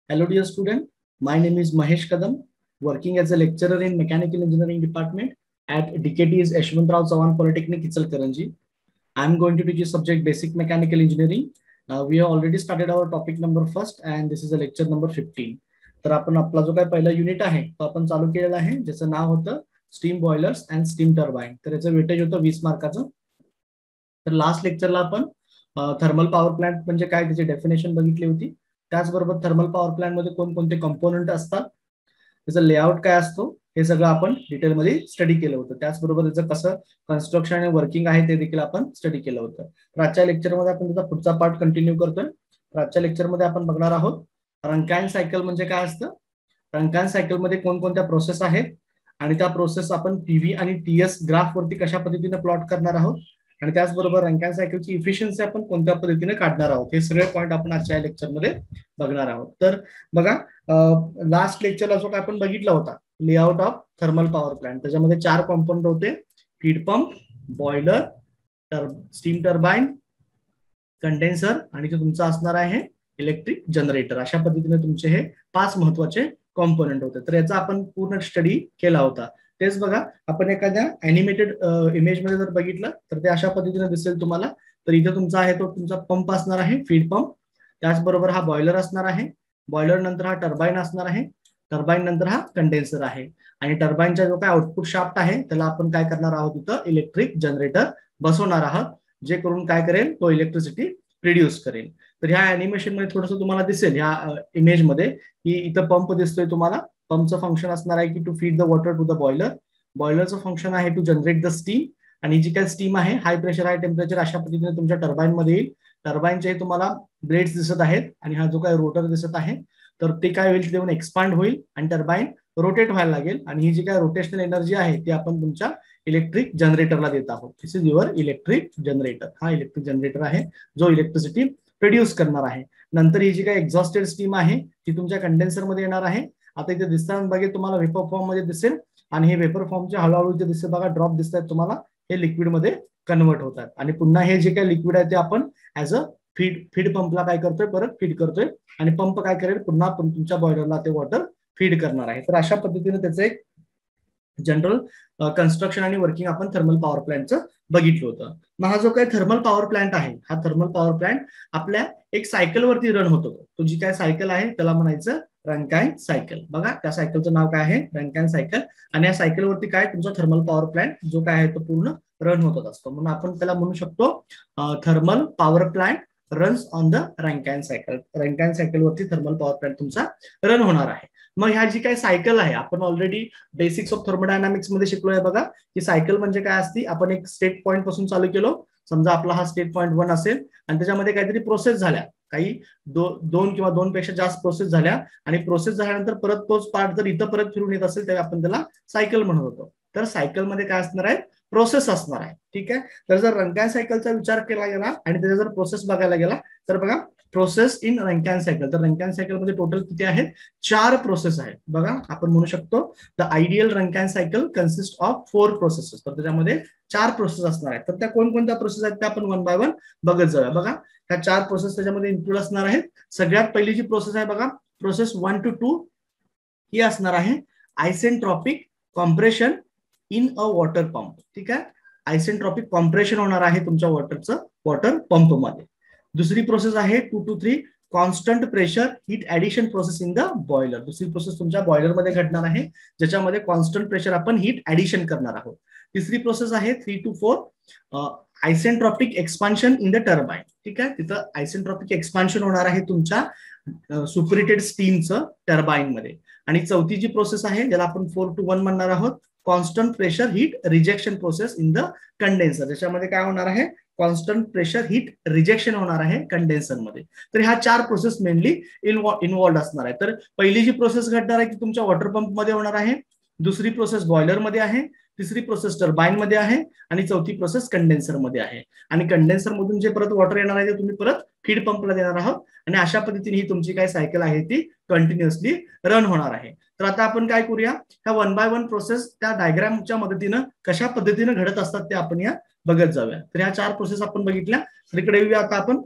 Hello dear student, my name is Mahesh Kadam, working as a lecturer in Mechanical Engineering Department at DKT's Yashwantrao Chavan Polytechnic, Ichalkaranji. I am going to teach you subject Basic Mechanical Engineering. We have already started our topic number first and this is a lecture number 15. तर आपण आपला जो काय पहिला unit आहे तो आपण चालू केलेला आहे, ज्याचं नाव होतं steam boilers and steam turbine. तर याचं वेटेज होतं 20 मार्काचं. तर लास्ट लेक्चरला आपण थर्मल पॉवर प्लांट म्हणजे काय त्याची डेफिनेशन बघितली होती. त्याचबरोबर थर्मल पॉवर प्लांट मध्ये कोणकोणते कंपोनंट असतात, त्याचा लेआउट काय असतो, हे सगळं आपण डिटेलमध्ये स्टडी केलं होतं. त्याचबरोबर त्याचं कसं कन्स्ट्रक्शन आणि वर्किंग आहे ते देखील आपण स्टडी केलं होतं. तर आजच्या लेक्चरमध्ये आपण त्याचा पुढचा पार्ट कंटिन्यू करतोय. तर आजच्या लेक्चरमध्ये आपण बघणार आहोत रंकाइन सायकल म्हणजे काय असतं, रंकाइन सायकल मध्ये कोणकोणत्या प्रोसेस आहेत आणि त्या प्रोसेस आपण पीव्ही आणि टीएस ग्राफ वरती कशा पद्धतीने प्लॉट करणार आहोत आणि त्याचबरोबर रंकाइन सायकलची इफिशियन्सी आपण कोणत्या पद्धतीने काढणार आहोत, हे सगळे पॉईंट आपण आजच्या लेक्चरमध्ये बघणार आहोत. तर बघा, लास्ट लेक्चरला जो काय आपण बघितला होता layout of thermal power plant, त्याच्यामध्ये 4 कॉम्पोनंट होते: feed pump, boiler, steam turbine, condenser आणि जो तुमचा असणार आहे इलेक्ट्रिक जनरेटर. अशा पद्धतीने तुमचे हे 5 महत्वाचे कॉम्पोनंट होते. तर याचा आपण पूर्ण स्टडी केला होता. तेच बघा, आपण एखाद्या अॅनिमेटेड इमेज मध्ये जर बघितलं तर ते अशा पद्धतीने दिसेल तुम्हाला. तर इथे तुमचा आहे तो तुमचा पंप असणार आहे, फीड पंप. त्याचबरोबर हा बॉयलर असणार आहे, बॉयलर नंतर हा टर्बाइन असणार आहे, टर्बाइन नंतर हा कंडेन्सर आहे आणि टर्बाइनचा जो काय आउटपुट शाफ्ट आहे त्याला आपण काय करणार आहोत, इथं इलेक्ट्रिक जनरेटर बसवणार आहोत, जे करून काय करेल, तो इलेक्ट्रिसिटी प्रोड्यूस करेल. तर ह्या अॅनिमेशन मध्ये थोडंसं तुम्हाला दिसेल ह्या इमेज मध्ये की इथं पंप दिसतोय तुम्हाला. पंपचं फंक्शन असणार आहे की to feed the water to the boiler. बॉयलरचं फंक्शन आहे टू जनरेट द स्टीम आणि जी काय स्टीम आहे हाय प्रेशर हाय टेम्परेचर अशा पद्धतीने तुमच्या टर्बाइन मध्ये येईल. टर्बाइनचे तुम्हाला ब्लेड्स दिसत आहेत आणि हा जो काय रोटर दिसत आहे तर ते काय होईल, देऊन एक्सपांड होईल आणि टर्बाइन रोटेट व्हायला लागेल आणि ही जी काय रोटेशनल एनर्जी आहे ती आपण तुमच्या इलेक्ट्रिक जनरेटरला देत आहोत. दिस इज युअर इलेक्ट्रिक जनरेटर. हा इलेक्ट्रिक जनरेटर आहे जो इलेक्ट्रिसिटी प्रोड्यूस करणार आहे. नंतर ही जी काय एक्झॉस्टेड स्टीम आहे ती तुमच्या कंडेन्सर मध्ये येणार आहे. आता इथे दिसताना बघेल तुम्हाला वेपर फॉर्म मध्ये दिसेल आणि हे वेपर फॉर्मच्या हळूहळू जे दिसते बघा ड्रॉप दिसत आहेत तुम्हाला, हे लिक्विड मध्ये कन्वर्ट होतात आणि पुन्हा हे जे काही लिक्विड आहे ते आपण ऍज अ फीड पंपला काय करतोय, परत फीड करतोय आणि पंप काय करेल, पुन्हा तुमच्या बॉयलरला ते वॉटर फीड करणार आहे. तर अशा पद्धतीने त्याचं एक जनरल कन्स्ट्रक्शन आणि वर्किंग आपण थर्मल पॉवर प्लांटचं बघितलं होतं. मग हा जो काही थर्मल पॉवर प्लांट आहे, हा थर्मल पॉवर प्लांट आपल्या एक सायकल वरती रन होतो. तो जी काय सायकल आहे त्याला म्हणायचं रंकाइन सायकल. बघा, त्या सायकलचं नाव काय आहे, रंकाइन सायकल. आणि या सायकल वरती काय तुमचा थर्मल पॉवर प्लांट जो काय आहे तो पूर्ण रन होत असतो. म्हणून आपण त्याला म्हणू शकतो thermal power plant runs on the Rankine cycle. Rankine cycle वरती थर्मल पॉवर प्लांट तुमचा रन होणार आहे. मग ह्या जी काही सायकल आहे आपण ऑलरेडी बेसिक्स ऑफ थर्मोडायनामिक्स मध्ये शिकलोय बघा, की सायकल म्हणजे काय असते. आपण एक स्टेट पॉईंट पासून चालू केलो, समजा आपला हा स्टेट पॉईंट 1 असेल आणि त्याच्यामध्ये काहीतरी प्रोसेस झाल्या, काही 2 किंवा 2 पेक्षा जास्त प्रोसेस झाल्या आणि प्रोसेस झाल्यानंतर परत तोच पार्ट जर इथं परत फिरून येत असेल तर आपण त्याला सायकल म्हणत होतो. तर सायकल मध्ये काय असणार आहे, प्रोसेस असणार आहे. ठीक आहे. तर जर रंकाइन सायकलचा विचार केला गेला आणि त्याचा जर प्रोसेस बघायला गेला तर बघा, प्रोसेस इन रंकाइन सायकल. तर रंकाइन सायकल मध्ये टोटल किती आहेत, 4 प्रोसेस आहेत. बघा, आपण म्हणू शकतो the ideal Rankine cycle consist of 4 processes. तर त्याच्यामध्ये 4 प्रोसेस असणार आहेत. तर त्या कोणकोणत्या प्रोसेस आहेत त्या आपण 1 बाय 1 बघत जाऊया. बघा, ह्या 4 प्रोसेस त्याच्यामध्ये इन्क्लूड असणार आहेत. सगळ्यात पहिली जी प्रोसेस आहे बघा, प्रोसेस 1 to 2 ही असणार आहे isentropic compression in a water pump. ठीक आहे, आयसेंट्रॉपिक कॉम्प्रेशन होणार आहे तुमच्या वॉटर पंप मध्ये. दुसरी प्रोसेस आहे 2 to 3 constant pressure heat addition process in the boiler. दुसरी प्रोसेस तुमच्या बॉयलर मध्ये घडणार आहे ज्याच्यामध्ये कॉन्स्टंट प्रेशर आपण हीट ऍडिशन करणार आहोत. तिसरी प्रोसेस आहे 3 to 4 isentropic expansion in the turbine. ठीक आहे, तिथं आयसेंट्रॉपिक एक्सपान्शन होणार आहे तुमच्या सुपरहिटेड स्टीमचं टर्बाइन मध्ये. आणि चौथी जी प्रोसेस आहे ज्याला आपण 4 to 1 म्हणणार आहोत, constant pressure heat rejection process in the condenser. त्याच्यामध्ये काय होणार आहे, कॉन्स्टंट प्रेशर हीट रिजेक्शन होणार आहे कंडेन्सर मध्ये. तर ह्या 4 प्रोसेस मेनली इन्व्हॉल्ड असणार आहे. तर पहिली जी प्रोसेस घडणार आहे ती तुमच्या वॉटर पंप मध्ये होणार आहे, दुसरी प्रोसेस बॉयलर मध्ये आहे, तिसरी प्रोसेस टर्बाइन मध्ये आहे आणि चौथी प्रोसेस कंडेन्सर मध्ये आहे. आणि कंडेन्सर मधून जे परत वॉटर येणार आहे ते तुम्ही परत फीड पंपला देणार आहोत आणि अशा पद्धतीने ही तुमची काय सायकल आहे ती कंटिन्युअसली रन होणार आहे. तर आता आपण काय करूया, ह्या 1 बाय 1 प्रोसेस त्या डायग्रामच्या मदतीनं कशा पद्धतीने घडत असतात ते आपण या बघत जाऊया. तर ह्या 4 प्रोसेस आपण बघितल्या. इकडे येऊया आता आपण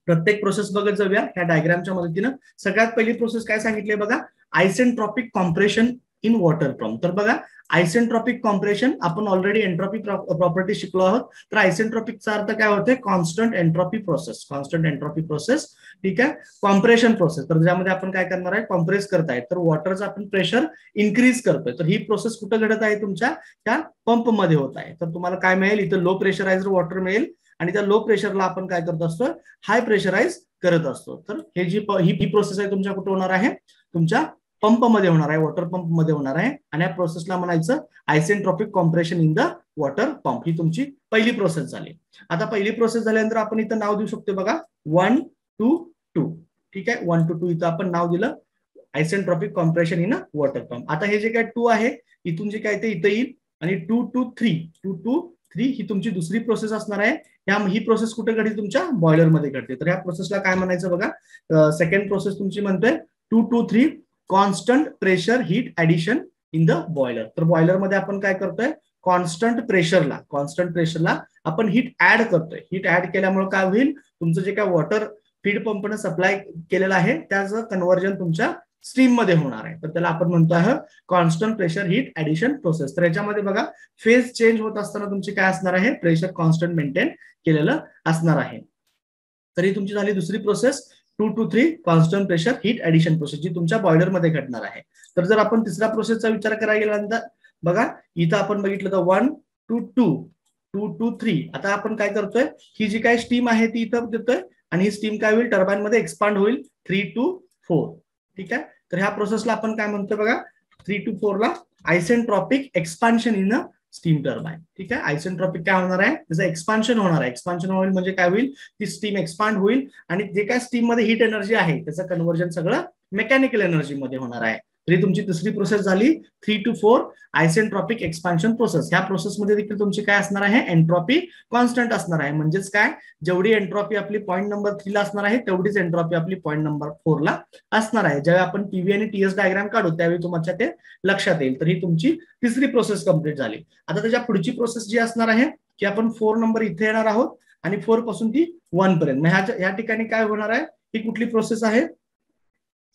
प्रत्येक प्रोसेस बघत जाऊया ह्या डायग्रामच्या मदतीनं. सगळ्यात पहिली प्रोसेस काय सांगितली बघा, isentropic compression in water pump. तर बघा आयसेंट्रॉपिक कॉम्प्रेशन आपण ऑलरेडी एंट्रॉपी प्रॉपर्टी शिकलो आहोत. तर आयसेंट्रॉपिकचा अर्थ काय होते, constant entropy process. Constant entropy process, ठीक आहे. कॉम्प्रेशन प्रोसेस, तर ज्यामध्ये आपण काय करणार आहे, कॉम्प्रेस करताय, तर वॉटरचं आपण प्रेशर इन्क्रीज करतोय. तर ही प्रोसेस कुठं घडत आहे, तुमच्या त्या पंप मध्ये होत आहे. तर तुम्हाला काय मिळेल, इथं लो प्रेशराइज्ड वॉटर मिळेल आणि त्या लो प्रेशरला आपण काय करत असतो, हाय प्रेशराइज करत असतो. तर हे जी ही प्रोसेस आहे तुमच्या कुठे होणार आहे, तुमच्या पंप मध्ये होणार आहे, वॉटर पंप मध्ये होणार आहे. आणि या प्रोसेसला म्हणायचं isentropic compression in the water pump. ही तुमची पहिली प्रोसेस झाली. आता पहिली प्रोसेस झाल्यानंतर आपण इथं नाव देऊ शकतो बघा 1 to 2. ठीक आहे, 1 to 2 इथं आपण नाव दिलं isentropic compression in a water pump. आता हे जे काय 2 आहे इथून जे काय ते इथं येईल आणि 2 to 3 ही तुमची दुसरी प्रोसेस असणार आहे. ही प्रोसेस कुठे घडते, तुमच्या बॉयलर मध्ये घडते. तर ह्या प्रोसेसला काय म्हणायचं बघा, सेकंड प्रोसेस तुमची म्हणतोय 2 to 3 constant pressure heat addition in the boiler. तर बॉयलर मध्ये आपण काय करतोय, कॉन्स्टंट प्रेशरला आपण हीट ऍड करतोय. हीट ऍड केल्यामुळे काय होईल, तुमचं जे काय वॉटर फीड पंपने सप्लाय केलेलं आहे त्याचं कन्व्हर्जन तुमच्या स्टीम मध्ये होणार आहे. तर त्याला आपण म्हणतो आहे constant pressure heat addition process. तर याच्यामध्ये बघा फेज चेंज होत असताना तुमची काय असणार आहे, प्रेशर कॉन्स्टंट मेंटेन केलेलं असणार आहे. तर ही तुमची झाली दुसरी process 2 to 3 constant pressure heat addition process, जी तुमच्या बॉयलर मध्ये घडणार आहे. तर जर आपण तिसऱ्या प्रोसेसचा विचार करायला गेल्यानंतर बघा इथं आपण बघितलं तर 1 to 2 3. आता आपण काय करतोय, ही जी काय स्टीम आहे ती इथं देतोय आणि ही स्टीम काय होईल, टर्बाइन मध्ये एक्सपांड होईल 3 to 4. ठीक आहे. तर ह्या प्रोसेसला आपण काय म्हणतोय बघा, 3 to 4 ला isentropic expansion in a steam turbine. ठीक आहे, आयसेंट्रॉपिक काय होणार आहे, त्याचं एक्सपान्शन होणार आहे. एक्सपान्शन होईल म्हणजे काय होईल, ती स्टीम एक्सपांड होईल आणि जे काय स्टीम मध्ये हीट एनर्जी आहे त्याचं कन्व्हर्जन सगळं मेकॅनिकल एनर्जी मध्ये होणार आहे. तरी तुमची तिसरी प्रोसेस झाली 3 to 4 आयसेंट्रॉपिक एक्सपान्शन प्रोसेस. ह्या प्रोसेसमध्ये देखील तुमची काय असणार आहे, एंट्रॉपी कॉन्स्टंट असणार आहे. म्हणजेच काय, जेवढी एंट्रॉपी आपली पॉईंट नंबर 3 ला असणार आहे तेवढीच एंट्रॉपी आपली पॉईंट नंबर 4 ला असणार आहे. ज्यावेळी आपण पीव्ही आणि टीएस डायग्राम काढू त्यावेळी तुमच्या ते लक्षात येईल. तर ही तुमची तिसरी प्रोसेस कंप्लीट झाली. आता त्याच्या पुढची प्रोसेस जी असणार आहे की आपण 4 नंबर इथे येणार आहोत आणि 4 पासून ती 1 पर्यंत. ह्या ठिकाणी काय होणार आहे, ही कुठली प्रोसेस आहे,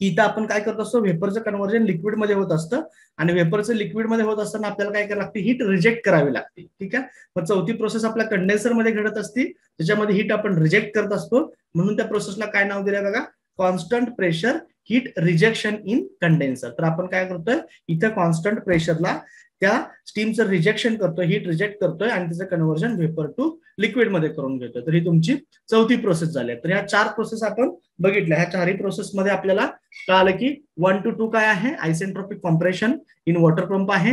इथं आपण काय करत असतो, वेपरचं कन्व्हर्जन लिक्विड मध्ये होत असतं आणि वेपरचं लिक्विड मध्ये होत असताना आपल्याला काय करावं लागते, हीट रिजेक्ट करावी लागते. ठीक आहे. मग चौथी प्रोसेस आपल्या कंडेन्सर मध्ये घडत असते, त्याच्यामध्ये हीट आपण रिजेक्ट करत असतो. म्हणून त्या प्रोसेसला काय नाव दिलंय बघा, constant pressure heat rejection in condenser. तर आपण काय करतोय, इथं कॉन्स्टंट प्रेशरला त्या स्टीमचं रिजेक्शन करतोय, हीट रिजेक्ट करतोय आणि त्याचं कन्व्हर्जन वेपर टू लिक्विड मध्ये करून घेतोय. तर ही तुमची चौथी प्रोसेस झाली. तर ह्या 4 प्रोसेस आपण बघितल्या. ह्या 4ही प्रोसेस मध्ये आपल्याला कळालं की 1 to 2 काय आहे, isentropic compression in water pump आहे.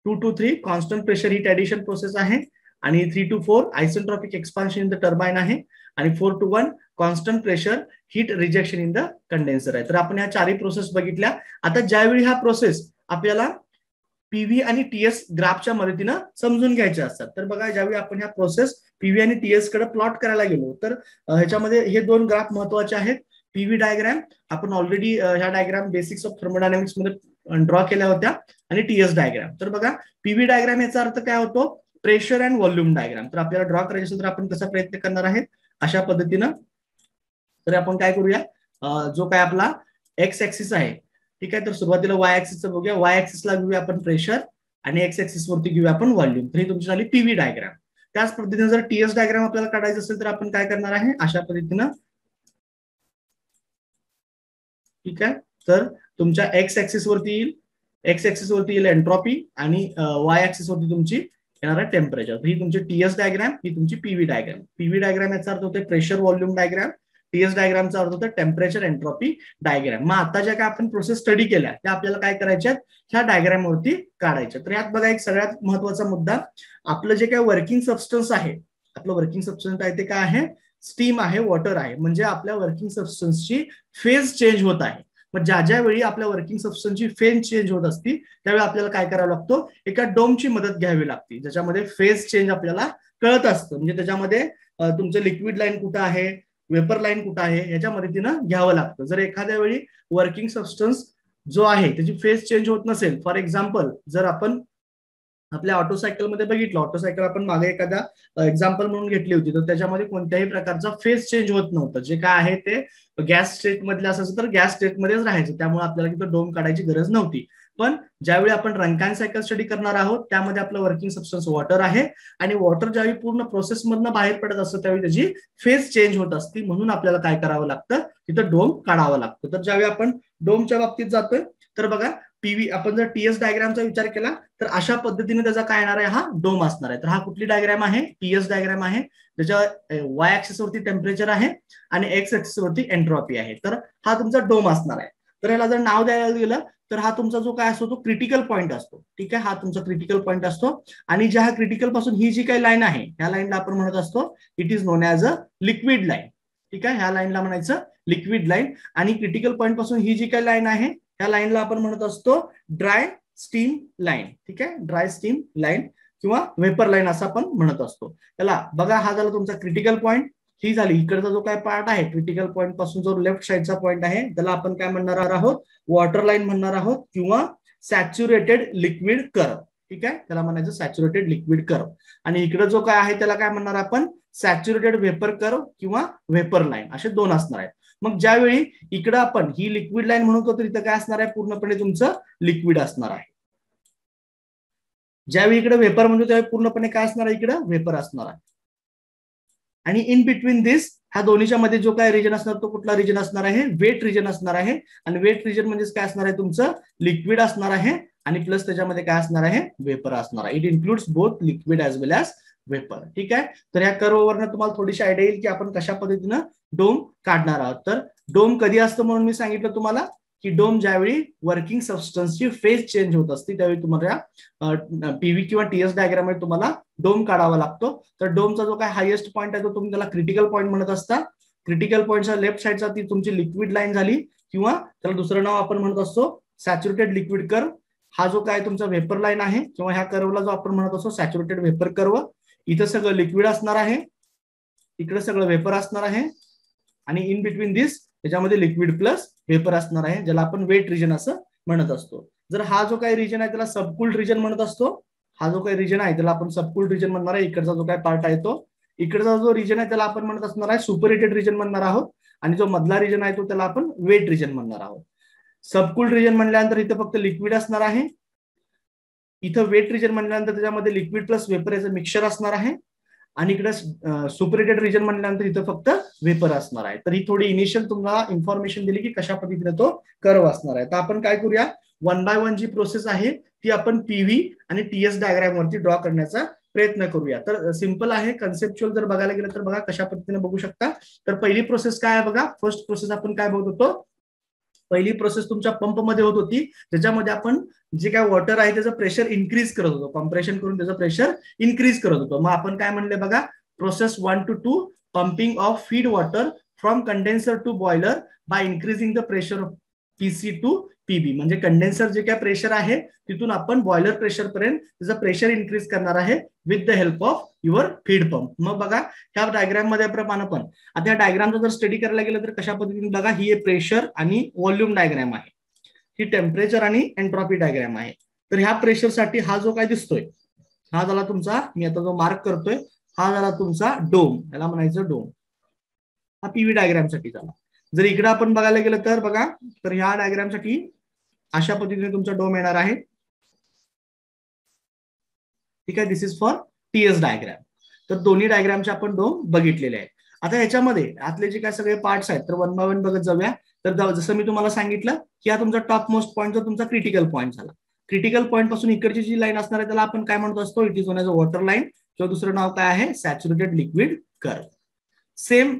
2 to 3 constant pressure heat addition process आहे आणि 3 to 4 isentropic expansion in the turbine आहे आणि 4 to 1 constant pressure heat rejection in the condenser आहे. तर आपण ह्या 4ही प्रोसेस बघितल्या. आता ज्यावेळी हा प्रोसेस आपल्याला पीव्ही आणि टीएस ग्राफच्या मदतीनं समजून घ्यायचे असतात, तर बघा ज्यावेळी आपण ह्या प्रोसेस पीव्ही आणि टीएस कडे प्लॉट करायला गेलो तर ह्याच्यामध्ये हे 2 ग्राफ महत्वाचे आहेत. पीव्ही डायग्राम आपण ऑलरेडी ह्या डायग्राम बेसिक्स ऑफ थर्मोडायनामिक्स मध्ये ड्रॉ केल्या होत्या आणि टीएस डायग्राम. तर बघा पीव्ही डायग्राम याचा अर्थ काय होतो, प्रेशर अँड व्हॉल्यूम डायग्राम. तर आपल्याला ड्रॉ करायचं असेल तर आपण कसा प्रयत्न करणार आहे, अशा पद्धतीनं. तर आपण काय करूया, जो काय आपला एक्स ऍक्सिस आहे, ठीक आहे, तर सुरुवातीला वाय ऍक्सिसचं बघूया. वाय ऍक्सिसला घेऊया आपण प्रेशर आणि एक्स ऍक्सिस वरती घेऊया आपण व्हॉल्यूम. तर ही तुमची झाली पीव्ही डायग्राम. त्याच पद्धतीने जर टीएस डायग्राम आपल्याला काढायचं असेल तर आपण काय करणार आहे, अशा पद्धतीनं. ठीक आहे, तर तुमच्या एक्स ऍक्सिस वरती येईल एंट्रॉपी आणि वाय ऍक्सिस वरती तुमची येणार आहे टेम्परेचर. ही तुमची टीएस डायग्राम, ही तुमची पीव्ही डायग्राम. पीव्ही डायग्राम याचा अर्थ होतो प्रेशर व्हॉल्यूम डायग्राम, टीएस डायग्रामचा अर्थ होतो टेम्परेचर एंट्रॉपी डायग्राम. मग आता ज्या काय आपण प्रोसेस स्टडी केल्या त्या आपल्याला काय करायच्या, ह्या डायग्राम वरती काढायच्या. तर यात बघा एक सगळ्यात महत्वाचा मुद्दा, आपलं जे काय वर्किंग सबस्टन्स आहे, आपलं वर्किंग सबस्टन्स आहे ते काय आहे, स्टीम आहे, वॉटर आहे. म्हणजे आपल्या वर्किंग सबस्टन्सची फेज चेंज होत आहे. मग ज्या वेळी आपल्या वर्किंग सबस्टन्सची फेज चेंज होत असती त्यावेळी आपल्याला काय करावं लागतो, एका डोमची मदत घ्यावी लागते, ज्याच्यामध्ये फेज चेंज आपल्याला कळत असतं. म्हणजे त्याच्यामध्ये तुमचं लिक्विड लाईन कुठं आहे, वेपर लाईन कुठं आहे, याच्या मदतीनं घ्यावं लागतं. जर एखाद्या वेळी वर्किंग सबस्टन्स जो आहे त्याची फेज चेंज होत नसेल, फॉर एक्झाम्पल जर आपण आपल्या ऑटोसायकल मध्ये बघितलं, ऑटोसायकल आपण मागे एखादा एक्झाम्पल म्हणून घेतली होती, तर त्याच्यामध्ये कोणत्याही प्रकारचा फेज चेंज होत नव्हतं. जे काय आहे ते गॅस स्टेट मधले असायचं तर गॅस स्टेट मध्येच राहायचं, त्यामुळे आपल्याला तिथं डोम काढायची गरज नव्हती. पण ज्यावेळी आपण रंकान सायकल स्टडी करणार आहोत त्यामध्ये आपलं वर्किंग सबस्टन्स वॉटर आहे, आणि वॉटर ज्यावेळी पूर्ण प्रोसेस मधनं बाहेर पडत असतं त्यावेळी त्याची फेज चेंज होत असते, म्हणून आपल्याला काय करावं लागतं, तिथं डोम काढावं लागतं. तर ज्यावेळी आपण डोमच्या बाबतीत जातोय तर बघा पीव्ही, आपण जर टीएस डायग्रामचा विचार केला तर अशा पद्धतीने त्याचा काय येणार आहे, हा डोम असणार आहे. तर हा कुठली डायग्राम आहे, टीएस डायग्राम आहे, ज्याच्या वाय ऍक्सिस वरती टेम्परेचर आहे आणि एक्स ऍक्सिस वरती एंट्रॉपी आहे. तर हा तुमचा डोम असणार आहे. तर याला जर नाव द्यायला गेलं तर हा तुमचा जो काय असतो तो क्रिटिकल पॉईंट असतो. ठीक आहे, हा तुमचा क्रिटिकल पॉईंट असतो, आणि ज्या क्रिटिकल पासून ही जी काही लाईन आहे ह्या लाईनला आपण म्हणत असतो it is non as a liquid line. ठीक आहे, ह्या लाईनला म्हणायचं लिक्विड लाईन, आणि क्रिटिकल पॉईंट पासून ही जी काही लाईन आहे ह्या लाईनला आपण म्हणत असतो ड्राय स्टीम लाईन. ठीक आहे, ड्राय स्टीम लाईन किंवा वेपर लाईन असं आपण म्हणत असतो. त्याला बघा, हा झाला तुमचा क्रिटिकल पॉईंट, ही झाली इकडचा जो काय पार्ट आहे क्रिटिकल पॉईंट पासून जो लेफ्ट साइडचा पॉईंट आहे त्याला आपण काय म्हणणार आहोत, वॉटर लाईन म्हणणार आहोत किंवा सॅच्युरेटेड लिक्विड कर्व. ठीक आहे, त्याला म्हणायचं सॅच्युरेटेड लिक्विड कर्व. आणि इकडे जो काय आहे त्याला काय म्हणणार आपण, सॅच्युरेटेड वेपर कर्व किंवा वेपर लाईन, असे दोन असणार आहेत. मग ज्यावेळी इकडे आपण ही लिक्विड लाईन म्हणतो तर इथं काय असणार आहे, पूर्णपणे तुमचं लिक्विड असणार आहे. ज्यावेळी इकडे वेपर म्हणतो त्यावेळी पूर्णपणे काय असणार आहे, इकडे वेपर असणार आहे. आणि इन बिटवीन दिस, ह्या दोन्हीच्या मध्ये जो काय रिजन असणार तो कुठला रिजन असणार आहे, वेट रिजन असणार आहे. आणि वेट रिजन म्हणजे काय असणार आहे, तुमचं लिक्विड असणार आहे आणि प्लस त्याच्यामध्ये काय असणार आहे, वेपर असणार आहे. It includes both liquid as well as vapour. ठीक आहे, तर या कर्ववरनं तुम्हाला थोडीशी आयडिया येईल की आपण कशा पद्धतीनं डोम काढणार आहोत. तर डोम कधी असतं म्हणून मी सांगितलं तुम्हाला की डोम ज्यावेळी वर्किंग सबस्टन्सची फेज चेंज होत असते त्यावेळी तुम्हाला पीव्ही किंवा टीएस डायग्राम मध्ये तुम्हाला डोम काढावा लागतो. तर डोमचा जो काय हायेस्ट पॉईंट आहे तो तुम्ही त्याला क्रिटिकल पॉईंट म्हणत असता. क्रिटिकल पॉईंटच्या लेफ्ट साईडचा ती तुमची लिक्विड लाईन झाली, किंवा त्याला दुसरं नाव आपण म्हणत असतो सॅच्युरेटेड लिक्विड कर्व. हा जो काय तुमचा वेपर लाईन आहे किंवा ह्या कर्वला जो आपण म्हणत असतो सॅच्युरेटेड वेपर कर्व, इथं सगळं लिक्विड असणार आहे, इकडे सगळं वेपर असणार आहे, आणि इन बिटवीन दिस त्याच्यामध्ये लिक्विड प्लस वेपर असणार आहे, ज्याला आपण वेट रिजन असं म्हणत असतो. जर हा जो काही रिजन आहे त्याला सबकूल्ड रिजन म्हणत असतो. हा जो काही रिजन आहे त्याला आपण सबकूल्ड रिजन म्हणणार आहे. इकडचा जो काय पार्ट आहे तो, इकडचा जो रिजन आहे त्याला आपण म्हणत असणार आहे सुपरहिटेड रिजन म्हणणार आहोत, आणि जो मधला रिजन आहे तो त्याला आपण वेट रिजन म्हणणार आहोत. सबकूल्ड रिजन म्हणल्यानंतर इथं फक्त लिक्विड असणार आहे, इथं वेट रिजन म्हणल्यानंतर त्याच्यामध्ये लिक्विड प्लस वेपर याचं मिक्सचर असणार आहे, आणि इकडे सुपरहिटेड रिजन म्हणल्यानंतर इथं फक्त वेपर असणार आहे. तर ही थोडी इनिशियल तुम्हाला इन्फॉर्मेशन दिली की कशा पद्धतीने तो कर्व असणार आहे. तर आपण काय करूया, वन बाय वन जी प्रोसेस आहे ती आपण पीव्ही आणि टीएस डायग्राम वरती ड्रॉ करण्याचा प्रयत्न करूया. तर सिंपल आहे, कन्सेप्च्युअल जर बघायला गेलं तर बघा कशा पद्धतीने बघू शकता. तर पहिली प्रोसेस काय आहे बघा, फर्स्ट प्रोसेस आपण काय बघत होतो, पहिली प्रोसेस तुमच्या पंप मध्ये होत होती, ज्याच्यामध्ये आपण जे काय वॉटर आहे त्याचं प्रेशर इन्क्रीज करत होतो, कॉम्प्रेशन करून त्याचं प्रेशर इन्क्रीज करत होतो. मग आपण काय म्हणले बघा, process 1 to 2 pumping of feed water from condenser to boiler by increasing the pressure of PC to PB. म्हणजे कंडेन्सर जे काय प्रेशर आहे तिथून आपण बॉयलर प्रेशर पर्यंत त्याचं प्रेशर इन्क्रीज करणार आहे with the help of your feed pump. मग बघा ह्या डायग्राम मध्ये प्रमाणे पण आता या डायग्रामचा जर स्टडी करायला गेलं तर कशा पद्धतीने बघा, ही प्रेशर आणि व्हॉल्यूम डायग्राम आहे, ही टेम्परेचर आणि एंट्रॉपी डायग्राम आहे. तर ह्या प्रेशरसाठी हा जो काय दिसतोय हा झाला तुमचा, मी आता जो मार्क करतोय हा झाला तुमचा डोम, याला म्हणायचं डोम. हा पीव्ही डायग्राम साठी झाला. जर इकडे आपण बघायला गेलं तर बघा, तर ह्या डायग्राम साठी अशा पद्धतीने तुमचा डोम येणार आहे. ठीक आहे, this is for TS diagram. तर दोन्ही डायग्रामचे आपण डोम बघितलेले आहेत. आता ह्याच्यामध्ये आतले जे काय सगळे पार्ट्स आहेत तर वन बाय वन बघत जाऊया. तर जसं मी तुम्हाला सांगितलं की हा तुमचा टॉप मोस्ट पॉईंट जो तुमचा क्रिटिकल पॉईंट झाला. क्रिटिकल पॉईंट पासून इकडची जी लाईन असणार आहे त्याला आपण काय म्हणतो असतो, it is non as a water line, किंवा दुसरं नाव काय आहे सॅच्युरेटेड लिक्विड कर्व. सेम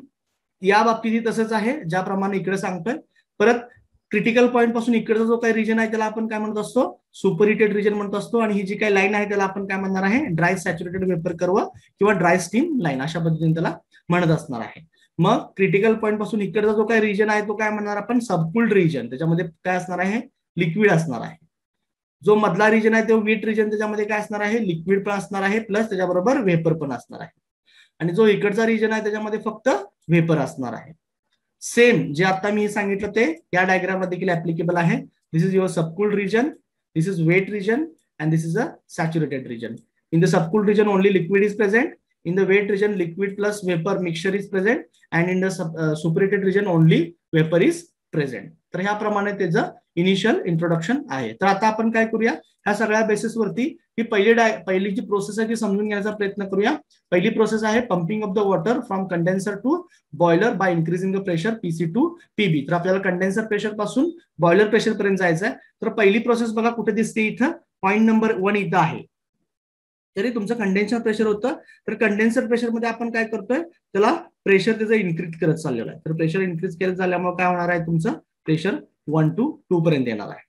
या बाबतीत तसंच आहे ज्याप्रमाणे इकडे सांगतोय. परत क्रिटिकल पॉईंट पासून इकडचा जो काही रिजन आहे त्याला आपण काय म्हणत असतो, सुपरहिटेड रिजन म्हणत असतो, आणि ही जी काही लाईन आहे त्याला आपण काय म्हणणार आहे, ड्राय सॅच्युरेटेड वेपर कर्व किंवा ड्राय स्टीम लाईन अशा पद्धतीने त्याला म्हणत असणार आहे. मग क्रिटिकल पॉईंट पासून इकडचा जो काही रिजन आहे तो काय म्हणणार आपण सबकूल्ड रिजन, त्याच्यामध्ये काय असणार आहे, लिक्विड असणार आहे. जो मधला रिजन आहे तो वेट रिजन, त्याच्यामध्ये काय असणार आहे, लिक्विड पण असणार आहे प्लस त्याच्याबरोबर वेपर पण असणार आहे. आणि जो इकडचा रिजन आहे त्याच्यामध्ये फक्त वेपर असणार आहे. सेम जे आता मी सांगितलं ते या डायग्राम मध्ये देखील ऍप्लिकेबल आहे. This is your subcooled region, this is wet region, and this is a saturated region. In the subcooled region, only liquid is present. In the wet region, liquid plus vapor mixture is present, and in the superheated region, only vapor is present. तर ह्याप्रमाणे त्याचं initial introduction आहे. तर आता आपण काय करूया, ह्या सगळ्या बेसिसवरती ही पहिली जी प्रोसेस आहे ती समजून घेण्याचा प्रयत्न करूया. पहिली प्रोसेस आहे pumping of the water from condenser to boiler by increasing the pressure PC to PB. तर आपल्याला कंडेन्सर प्रेशर पासून बॉयलर प्रेशर पर्यंत जायचं आहे. तर पहिली प्रोसेस बघा कुठे दिसते, इथं पॉईंट नंबर 1 इथं आहे. तरी तुमचं कंडेन्सर प्रेशर होतं, तर कंडेन्सर प्रेशर मध्ये आपण काय करतोय, त्याला प्रेशर त्याचं इन्क्रीज करत चाललेलं आहे. तर प्रेशर इन्क्रीज करत झाल्यामुळे काय होणार आहे, तुमचं प्रेशर 1 to 2 पर्यंत येणार आहे.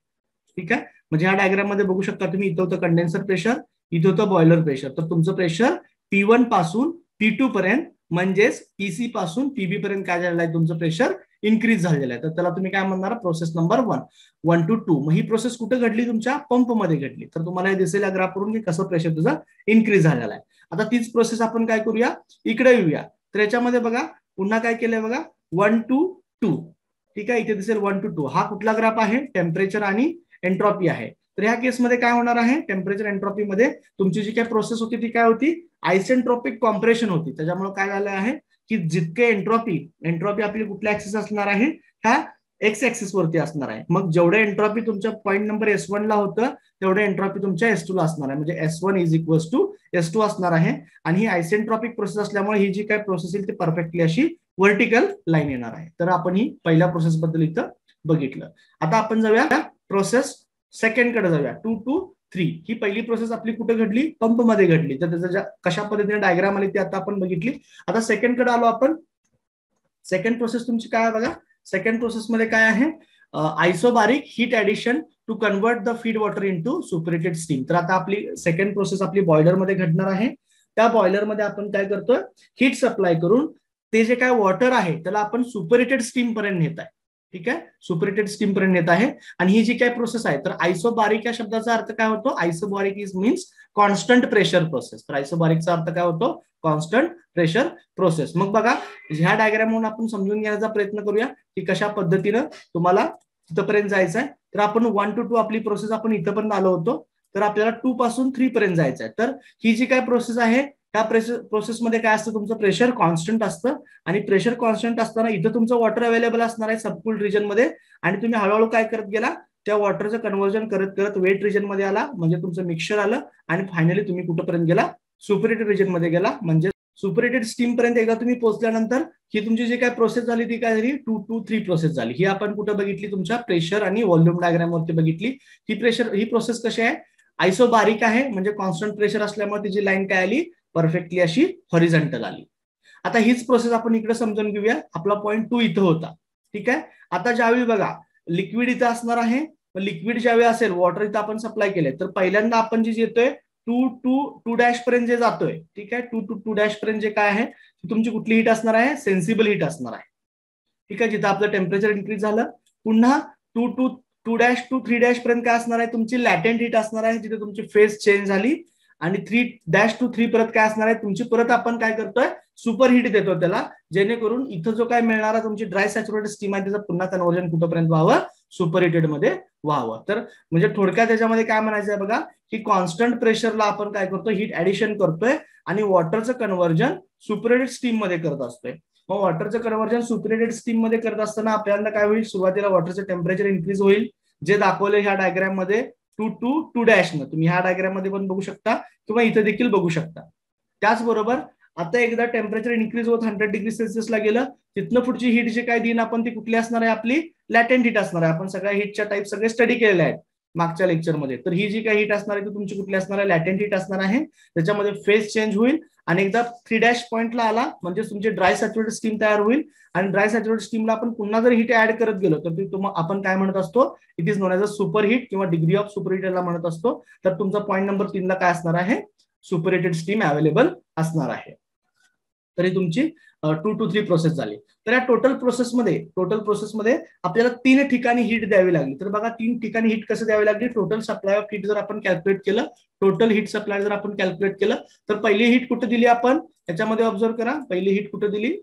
ठीक आहे, म्हणजे ह्या डायग्राम मध्ये बघू शकता तुम्ही, इथं होतं कंडेन्सर प्रेशर, इथं होतं बॉयलर प्रेशर. तर तुमचं प्रेशर P1 पासून P2 पर्यंत म्हणजेच पीसी पासून पीबी पर्यंत काय झालेलं आहे, तुमचं प्रेशर इन्क्रीज झालेलं आहे. तर त्याला तुम्ही काय म्हणणार, प्रोसेस नंबर 1 to 2. मग ही प्रोसेस कुठे घडली, तुमच्या पंप मध्ये घडली. तर तुम्हाला हे दिसेल या ग्राफवरून की कसं प्रेशर तुझं इन्क्रीज झालेलं आहे. आता तीच प्रोसेस आपण काय करूया, इकडे येऊया. तर याच्यामध्ये बघा पुन्हा काय केलंय बघा, 1 to 2. ठीक आहे, इथे दिसेल 1 to 2. हा कुठला ग्राफ आहे, टेम्परेचर आणि एंट्रॉपी आहे. तर ह्या केसमध्ये काय होणार आहे, टेम्परेचर एंट्रॉपी मध्ये तुमची जी काय प्रोसेस होती ती काय होती, आयसेंट्रोपिक कॉम्प्रेशन होती. त्याच्यामुळे काय झालं आहे की जितके एंट्रॉपी आपली कुठल्या ऍक्सिस असणार आहे, ह्या एक्स ऍक्सिस वरती असणार आहे. मग जेवढे एंट्रॉपी तुमच्या पॉईंट नंबर S1 ला होतं तेवढे एंट्रॉपी तुमच्या S2 ला असणार आहे. म्हणजे S1 is equals to S2 असणार आहे. आणि ही आयसेंट्रॉपिक प्रोसेस असल्यामुळे ही जी काय प्रोसेस येईल ती परफेक्टली अशी व्हर्टिकल लाईन येणार आहे. तर आपण ही पहिल्या प्रोसेस बद्दल इथं बघितलं. आता आपण जाऊया प्रोसेस सेकंड कडे जाऊया, 2 to 3. ही पहिली प्रोसेस आपली कुठे घडली, पंप मध्ये घडली. तर त्याचं कशा पद्धतीने डायग्राम आली ती आता आपण बघितली. आता सेकंड कडे आलो आपण. सेकंड प्रोसेस तुमची काय आहे बघा, सेकंड प्रोसेस मध्ये काय आहे, isobaric heat addition to convert the feed water into superheated steam. तर आता आपली सेकंड प्रोसेस आपली बॉयलर मध्ये घडणार आहे. त्या बॉयलर मध्ये आपण काय करतोय, हीट सप्लाय करून ते जे काय वॉटर आहे त्याला आपण सुपरेटेड स्टीम पर्यंत नेत आहे. ठीक आहे, सुपरेटेड स्टीम पर्यंत नेत आहे. आणि ही जी काय प्रोसेस आहे, तर आयसोबारिक या शब्दाचा अर्थ काय होतो, isobaric is means constant pressure process. तर आयसोबारिकचा अर्थ काय होतो, कॉन्स्टंट प्रेशर प्रोसेस. मग बघा ह्या डायग्राम म्हणून आपण समजून घेण्याचा प्रयत्न करूया की कशा पद्धतीनं तुम्हाला तिथपर्यंत जायचं आहे. तर आपण 1 to 2 आपली प्रोसेस आपण इथपर्यंत आलो होतो. तर आपल्याला 2 पासून 3 पर्यंत जायचं आहे. तर ही जी काय प्रोसेस आहे, त्या प्रोसेसमध्ये काय असतं, तुमचं प्रेशर कॉन्स्टंट असतं. आणि प्रेशर कॉन्स्टंट असताना इथं तुमचं वॉटर अवेलेबल असणार आहे सबकूल्ड रिजन मध्ये. आणि तुम्ही हळूहळू काय करत गेला, त्या वॉटरचं कन्व्हर्जन करत करत वेट रिजन मध्ये आला, म्हणजे तुमचं मिक्सचर आलं. आणि फायनली तुम्ही कुठपर्यंत गेला, सुपरेटेड रिजन मध्ये गेला. म्हणजे सुपरेटेड स्टीम पर्यंत एकदा तुम्ही पोहोचल्यानंतर ही तुमची जी काय प्रोसेस झाली ती काय झाली, 2 to 3 प्रोसेस झाली. ही आपण कुठं बघितली, तुमच्या प्रेशर आणि व्हॉल्यूम डायग्राम वरती बघितली. ही प्रोसेस कशी आहे, आयसोबारिक आहे. म्हणजे कॉन्स्टंट प्रेशर असल्यामुळे तिची लाईन काय आली, परफेक्टली अशी हॉरिझॉन्टल आली. आता हीच प्रोसेस आपण इकडे समजून घेऊया. आपला पॉईंट 2 इथं होता. ठीक आहे, आता ज्यावेळी बघा लिक्विड इथं असणार आहे, लिक्विड ज्यावेळी असेल, वॉटर इथं आपण सप्लाय केले, तर पहिल्यांदा आपण जे येतोय 2 to 2' पर्यंत जे जातोय, ठीक आहे, 2 to 2' पर्यंत जे काय आहे तुमची कुठली हीट असणार आहे, सेन्सिबल हीट असणार आहे. ठीक आहे, जिथं आपलं टेम्परेचर इन्क्रीज झालं. पुन्हा 2 to 3' पर्यंत काय असणार आहे, तुमची लॅटेंट हीट असणार आहे, जिथे तुमची फेज चेंज झाली. आणि 3' to 3 परत काय असणार आहे, तुमची परत आपण काय करतोय, सुपर हीट देतो त्याला, जेणेकरून इथं जो काय मिळणारा तुमची ड्राय सॅच्युरेटेड स्टीम आहे त्याचं पुन्हा कन्व्हर्जन कुठपर्यंत व्हावं, सुपर हिटेड मध्ये व्हावं. तर म्हणजे थोडक्यात त्याच्यामध्ये काय म्हणायचं आहे बघा, की कॉन्स्टंट प्रेशरला आपण काय करतोय, हीट ऍडिशन करतोय आणि वॉटरचं कन्व्हर्जन सुपरेटेड स्टीम मध्ये करत असतोय. मग वॉटरचं कन्व्हर्जन सुपरेटेड स्टीम मध्ये करत असताना आपल्याला काय होईल, सुरुवातीला वॉटरचं टेम्परेचर इन्क्रीज होईल, जे दाखवले ह्या डायग्राम मध्ये 2 to 2' तुम्ही ह्या डायग्राम मध्ये पण बघू शकता किंवा इथे देखील बघू शकता. त्याचबरोबर आता एकदा टेम्परेचर इन्क्रीज होत 100 डिग्री सेल्सिअसला गेलं, तिथनं पुढची हीट जी काय देईन आपण ती कुठली असणार आहे, आपली लॅटेंट हीट असणार आहे. आपण सगळ्या हीटच्या टाईप सगळे स्टडी केलेले आहेत मागच्या लेक्चरमध्ये. तर ही जी काही हीट असणार आहे ती तुमची कुठली असणार आहे, लॅटेंट हीट असणार आहे. त्याच्यामध्ये फेज चेंज होईल आणि एकदा 3' पॉईंटला आला म्हणजे तुमची ड्राय सॅच्युरेटेड स्टीम तयार होईल. आणि ड्राय सॅच्युरेटेड स्टीमला आपण पुन्हा जर हीट ऍड करत गेलो तर ती आपण काय म्हणत असतो, it is non as a super heat किंवा डिग्री ऑफ सुपर हीटला म्हणत असतो. तर तुमचा पॉईंट नंबर 3 ला काय असणार आहे, सुपरहिटेड स्टीम अवेलेबल असणार आहे. तरी तुमची 2 to 3 प्रोसेस झाली. तर या टोटल प्रोसेसमध्ये आपल्याला 3 ठिकाणी हीट द्यावी लागली. तर बघा 3 ठिकाणी हीट कसं द्यावी लागली, टोटल सप्लाय ऑफ हीट जर आपण कॅल्क्युलेट केलं, टोटल हीट सप्लाय जर आपण कॅल्क्युलेट केलं, तर पहिली हीट कुठे दिली आपण, याच्यामध्ये ऑब्झर्व करा, पहिली हीट कुठे दिली,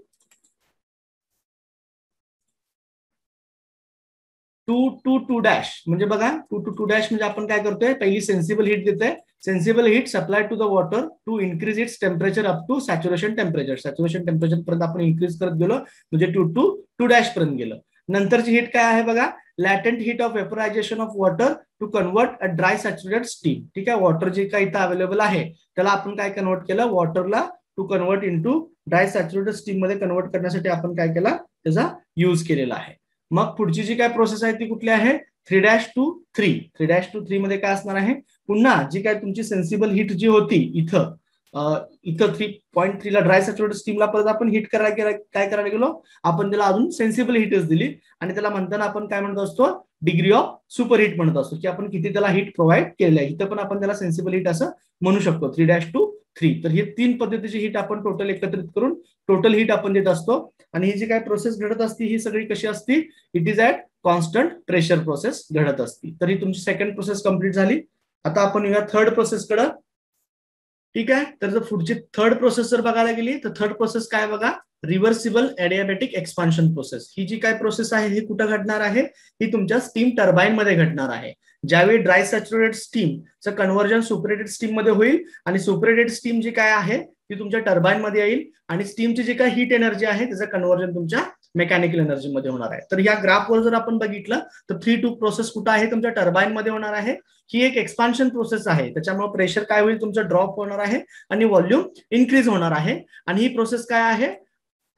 2 डॅश म्हणजे बघा 2 डॅश म्हणजे आपण काय करतोय, पहिली सेन्सिबल हीट देतोय. Sensible heat supply to the water to increase its temperature up to saturation temperature. Saturation temperature पर्यंत आपण इन्क्रीज करत गेलो म्हणजे 2 डॅश पर्यंत गेलं. नंतरची हीट काय आहे बघा, latent heat of vaporisation of water to convert a dry saturated steam. ठीक आहे, वॉटर जे काही इथं अवेलेबल आहे त्याला आपण काय कन्वर्ट केलं, वॉटरला to convert into dry saturated steam मध्ये कन्वर्ट करण्यासाठी आपण काय केला, त्याचा युज केलेला आहे. मग पुढची जी काय प्रोसेस आहे ती कुठली आहे, 3 to 3. 3 to 3 मध्ये काय असणार आहे, पुन्हा जी काय तुमची सेन्सिबल हीट जी होती इथं 3.3 ला ड्राय सॅच्युरेटेड स्टीमला परत आपण हीट काय करायला गेलो, आपण त्याला अजून सेन्सिबल हीटच दिली आणि त्याला म्हणताना आपण काय म्हणत असतो, डिग्री ऑफ सुपर हीट म्हणत असतो, की आपण किती त्याला हीट प्रोव्हाइड केलेलं आहे. इथं पण आपण त्याला सेन्सिबल हीट असं म्हणू शकतो, 3 to 3. तर ही 3 पद्धतीची हीट आपण टोटल एकत्रित करून टोटल हीट आपण देत असतो. आणि ही जी काय प्रोसेस घडत असते ही सगळी कशी असती, it is at constant pressure process घडत असते. तर ही तुमची सेकंड प्रोसेस कंप्लीट झाली. आता आपण येऊया थर्ड प्रोसेस कडे. ठीक आहे, तर जर पुढची थर्ड प्रोसेस जर बघायला गेली तर थर्ड प्रोसेस काय बघा, रिव्हर्सिबल एडियाबॅटिक एक्सपान्शन प्रोसेस. ही जी काय प्रोसेस आहे ही कुठं घडणार आहे, ही तुमच्या स्टीम टर्बाईन मध्ये घडणार आहे. ज्यावेळी ड्राय सॅच्युरेटेड स्टीमचं कन्व्हर्जन सुपरेटेड स्टीम मध्ये होईल आणि सुपरेटेड स्टीम जी काय आहे ती तुमच्या टर्बाईन मध्ये येईल आणि स्टीमची जी काय हीट एनर्जी आहे त्याचं कन्व्हर्जन तुमच्या मेकॅनिकल एनर्जी मध्ये होणार आहे. तर या ग्राफवर जर आपण बघितलं तर 3-2 प्रोसेस कुठं आहे, तुमच्या टर्बाईन मध्ये होणार आहे. ही एक एक्सपान्शन प्रोसेस आहे, त्याच्यामुळे प्रेशर काय होईल, तुमचं ड्रॉप होणार आहे आणि व्हॉल्यूम इन्क्रीज होणार आहे. आणि ही प्रोसेस काय आहे,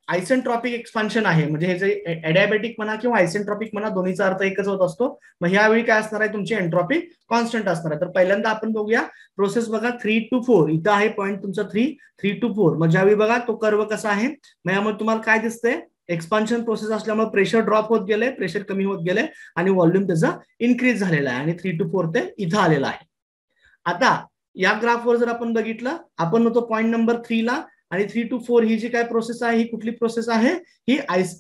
आयसेंट्रॉपिक एक्सपान्शन आहे. म्हणजे हे जे एडियाबॅटिक म्हणा किंवा आयसेंट्रॉपिक म्हणा दोन्हीचा अर्थ एकच होत असतो. मग ह्यावेळी काय असणार आहे, तुमची एंट्रॉपी कॉन्स्टंट असणार आहे. तर पहिल्यांदा आपण बघूया प्रोसेस बघा 3 to 4. इथं आहे पॉईंट तुमचा 3 to 4. मग ज्यावेळी बघा तो कर्व कसा आहे, मग यामध्ये तुम्हाला काय दिसतंय, एक्सपान्शन प्रोसेस असल्यामुळे प्रेशर ड्रॉप होत गेले, प्रेशर कमी होत गेले आणि व्हॉल्यूम त्याचा इन्क्रीज झालेला आहे आणि 3 to 4 ते इथं आलेला आहे. आता या ग्राफवर जर आपण बघितलं, आपण होतो पॉईंट नंबर 3 ला आणि 3 to 4 ही जी काय प्रोसेस आहे ही कुठली प्रोसेस आहे, ही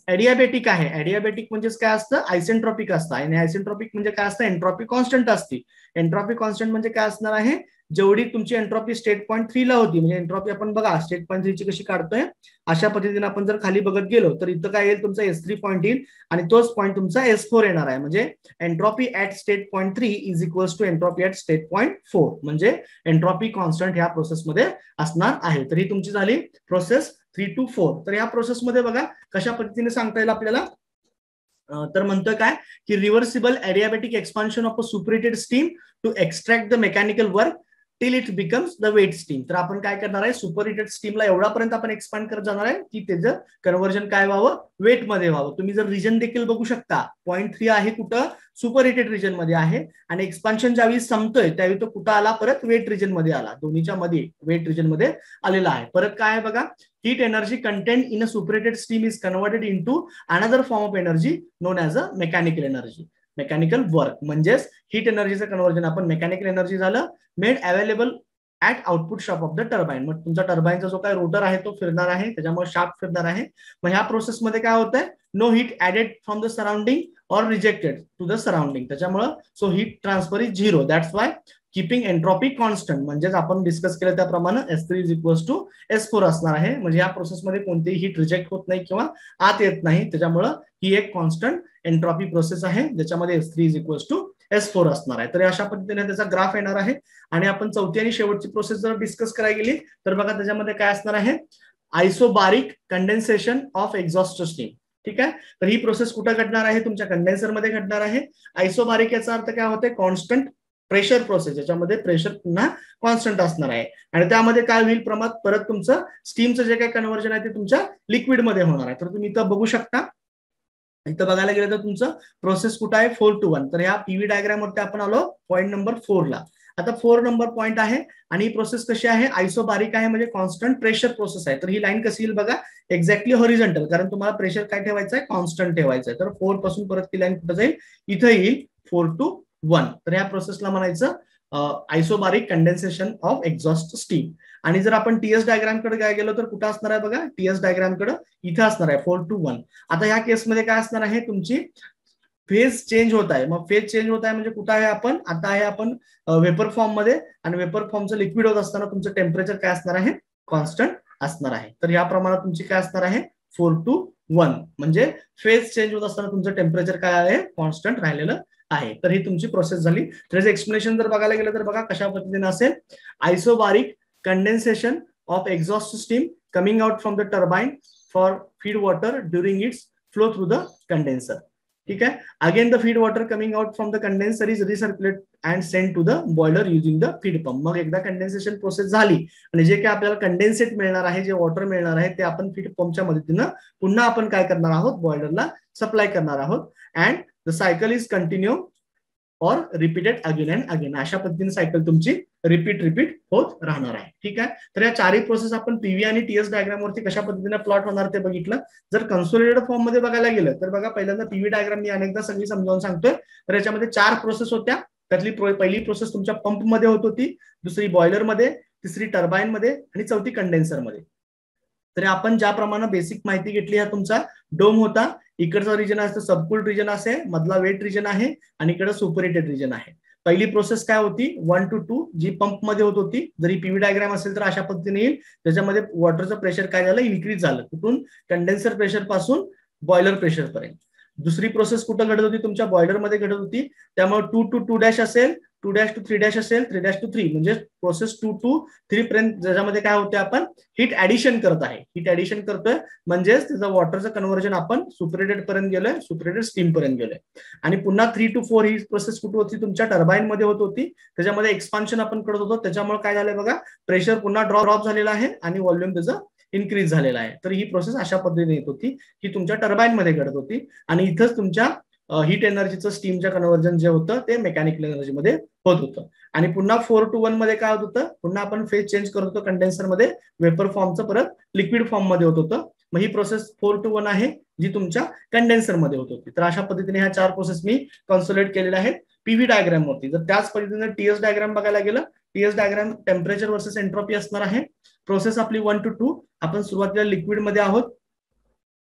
एडियाबॅटिक आहे. एडियाबॅटिक म्हणजे काय असतं, आयसेंट्रॉपिक असतं आणि आयसेंट्रॉपिक म्हणजे काय असतं, एंट्रॉपी कॉन्स्टंट असते. एंट्रॉपी कॉन्स्टंट म्हणजे काय असणार आहे, जेवढी तुमची एंट्रॉपी स्टेट पॉईंट 3 ला होती, म्हणजे एंट्रॉपी आपण बघा स्टेट पॉईंट 3 ची कशी काढतोय अशा पद्धतीने आपण जर खाली बघत गेलो तर इथं काय येईल, तुमचा S3 पॉईंट येईल आणि तोच पॉईंट तुमचा S4 येणार आहे. म्हणजे entropy at state point 3 is equals to entropy at state point 4. म्हणजे एंट्रॉपी कॉन्स्टंट ह्या प्रोसेसमध्ये असणार आहे. तर ही तुमची झाली प्रोसेस 3 to 4. तर या प्रोसेसमध्ये बघा कशा पद्धतीने सांगता येईल आपल्याला, तर म्हणतोय काय की reversible adiabatic expansion of a superheated steam to extract the mechanical work till it becomes the wet steam. तर आपण काय करणार आहे, सुपरहिटेड स्टीमला एवढापर्यंत आपण एक्सपांड करत जाणार आहे की त्याचं कन्व्हर्जन काय व्हावं, वेट मध्ये व्हावं. तुम्ही जर रिजन देखील बघू शकता, पॉईंट 3 आहे कुठं, सुपरहिटेड रिजन मध्ये आहे आणि एक्सपान्शन ज्यावेळी संपतोय त्यावेळी तो कुठं आला, परत वेट रिजन मध्ये आला. दोन्हीच्या मध्ये वेट रिजन मध्ये आलेला आहे. परत काय आहे बघा, heat energy contained in a superheated steam is converted into another form of energy known as a mechanical energy. Mechanical work म्हणजेच हीट एनर्जीचं कन्व्हर्जन आपण मेकॅनिकल एनर्जी झालं made available at output shaft of the turbine. मग तुमचा टर्बाईनचा जो काय rotor आहे तो फिरणार आहे, त्याच्यामुळे शाफ्ट फिरणार आहे. मग ह्या प्रोसेसमध्ये काय होतंय, no heat added from the surrounding or rejected to the surrounding. त्याच्यामुळे so heat transfer is 0. That's why keeping entropy constant, म्हणजेच आपण डिस्कस केलं त्याप्रमाणे S3 is equals to S4 असणार आहे. म्हणजे या प्रोसेसमध्ये कोणतीही हीट रिजेक्ट होत नाही किंवा आत येत नाही. त्याच्यामुळे ही एक कॉन्स्टंट एंट्रॉपी प्रोसेस आहे ज्याच्यामध्ये S3 is equals to S4 असणार आहे. तर अशा पद्धतीने त्याचा ग्राफ येणार आहे. आणि आपण चौथी आणि शेवटची प्रोसेस जर डिस्कस करायला गेली तर बघा त्याच्यामध्ये काय असणार आहे, आयसोबारिक कंडेन्सेशन ऑफ एक्झॉस्ट स्टीम. ठीक आहे, तर ही प्रोसेस कुठे घडणार आहे, तुमच्या कंडेन्सर मध्ये घडणार आहे. आयसोबारिक याचा अर्थ काय होते, कॉन्स्टंट प्रेशर प्रोसेस, ज्याच्यामध्ये प्रेशर पुन्हा कॉन्स्टंट असणार आहे आणि त्यामध्ये काय होईल, प्रमाणात परत तुमचं स्टीमचं जे काही कन्व्हर्जन आहे ते तुमच्या लिक्विड मध्ये होणार आहे. तर तुम्ही इथं बघू शकता, इथं बघायला गेलं तर तुमचं प्रोसेस कुठं आहे, 4 to 1. तर ह्या पीव्ही डायग्राम वरती आपण आलो पॉईंट नंबर 4 ला. आता 4 नंबर पॉईंट आहे आणि ही प्रोसेस कशी आहे, आयसोबारिक आहे, म्हणजे कॉन्स्टंट प्रेशर प्रोसेस आहे. तर ही लाईन कशी येईल बघा, एक्झॅक्टली हॉरिझॉन्टल, कारण तुम्हाला प्रेशर काय ठेवायचं आहे, कॉन्स्टंट ठेवायचं आहे. तर 4 पासून परत ती लाईन कुठं जाईल, इथं येईल 4 to 1. तर ह्या प्रोसेसला म्हणायचं आयसोबारिक कंडेन्सेशन ऑफ एक्झॉस्ट स्टीम. आणि जर आपण टीएस डायग्राम कडे काय गेलो तर कुठं असणार आहे बघा, टीएस डायग्राम कडे इथं असणार आहे 4 to 1. आता ह्या केसमध्ये काय असणार आहे, तुमची फेज चेंज होत आहे. मग फेज चेंज होत आहे म्हणजे कुठं आहे आपण, आता आहे आपण वेपर फॉर्म मध्ये आणि वेपर फॉर्मचं लिक्विड होत असताना तुमचं टेम्परेचर काय असणार आहे, कॉन्स्टंट असणार आहे. तर या प्रमाणात तुमची काय असणार आहे, 4 to 1 म्हणजे फेज चेंज होत असताना तुमचं टेम्परेचर काय आहे, कॉन्स्टंट राहिलेलं आहे. तर ही तुमची प्रोसेस झाली. त्याचं एक्सप्लेनेशन जर बघायला गेलं तर बघा कशा पद्धतीने असेल. Isobaric condensation of exhaust steam coming out from the turbine for feed water during its flow through the condenser. ठीक आहे. Again the feed water coming out from the condenser is recirculate and send to the boiler using the feed pump. मग एकदा condensation process झाली आणि जे काय आपल्याला condensate मिळणार आहे, जे वॉटर मिळणार आहे, ते आपण फीड पंपच्या मदतीनं पुन्हा आपण काय करणार आहोत, बॉयलरला सप्लाय करणार आहोत. And the cycle is continue और रिपीटेड अगेन अँड अगेन. अशा पद्धतीने सायकल तुमची रिपीट होत राहणार आहे. ठीक आहे. तर या चारही प्रोसेस आपण पीव्ही आणि टीएस डायग्राम वरती कशा पद्धतीने प्लॉट होणार ते बघितलं. जर कन्सोलिडेटेड फॉर्म मध्ये बघायला गेलं तर बघा पहिल्यांदा पीव्ही डायग्राम मी अनेकदा सगळी समजावून सांगतोय. तर याच्यामध्ये 4 प्रोसेस होत्या. त्यातली पहिली प्रोसेस तुमच्या पंप मध्ये होत होती, दुसरी बॉयलर मध्ये, तिसरी टर्बाइन मध्ये आणि चौथी कंडेन्सर मध्ये. तर आपण ज्याप्रमाणे बेसिक माहिती घेतली, हा तुमचा डोम होता. इकडचा रिजन असतो सबकूल्ड रिजन असे, मधला वेट रिजन आहे आणि इकडे सुपरहिटेड रिजन आहे. पहिली प्रोसेस काय होती 1 to 2 जी पंप मध्ये होत होती. जरी पीव्ही डायग्राम असेल तर अशा पद्धतीने येईल. त्याच्यामध्ये वॉटरचं प्रेशर काय झालं, इन्क्रीज झालं. कुठून, कंडेन्सर प्रेशर पासून बॉयलर प्रेशर पर्यंत. दुसरी प्रोसेस कुठं घडत होती, तुमच्या बॉयलर मध्ये घडत होती. त्यामुळे 2 to 2' असेल, 2' to 3' असेल, 3' to 3 म्हणजे प्रोसेस 2 to 3 पर्यंत. ज्याच्यामध्ये काय होते, आपण हीट ऍडिशन करत आहे. हीट ऍडिशन करतोय म्हणजेच त्याचं वॉटरचं कन्व्हर्जन आपण सुपरहिटेड पर्यंत गेलोय, सुपरहिटेड स्टीम पर्यंत गेलोय. आणि पुन्हा 3 to 4 ही प्रोसेस कुठे होती, तुमच्या टर्बाइन मध्ये होत होती. त्याच्यामध्ये एक्सपान्शन आपण करत होतो. त्याच्यामुळे काय झालंय बघा, प्रेशर पुन्हा ड्रॉप झालेला आहे आणि व्हॉल्यूम त्याचं इन्क्रीज झालेला आहे. तर ही प्रोसेस अशा पद्धतीने येत होती, ही तुमच्या टर्बाइन मध्ये घडत होती. आणि इथंच तुमच्या हीट एनर्जीचं स्टीमच्या कन्व्हर्जन जे होतं ते मेकॅनिकल एनर्जी मध्ये होत होतं. आणि पुन्हा 4 to 1 मध्ये काय होत होतं, पुन्हा आपण फेज चेंज करत होतो कंडेन्सर मध्ये, वेपर फॉर्मचं परत लिक्विड फॉर्म मध्ये होत होतं. मग ही प्रोसेस 4 to 1 आहे जी तुमच्या कंडेन्सर मध्ये होत होती. तर अशा पद्धतीने ह्या 4 प्रोसेस मी कन्सोलेट केलेल्या आहेत पीव्ही डायग्राम वरती. जर त्याच पद्धतीने टीएस डायग्राम बघायला गेलं, TS diagram temperature versus entropy असणार आहे. प्रोसेस आपली 1 to 2, आपण सुरुवातीला लिक्विड मध्ये आहोत.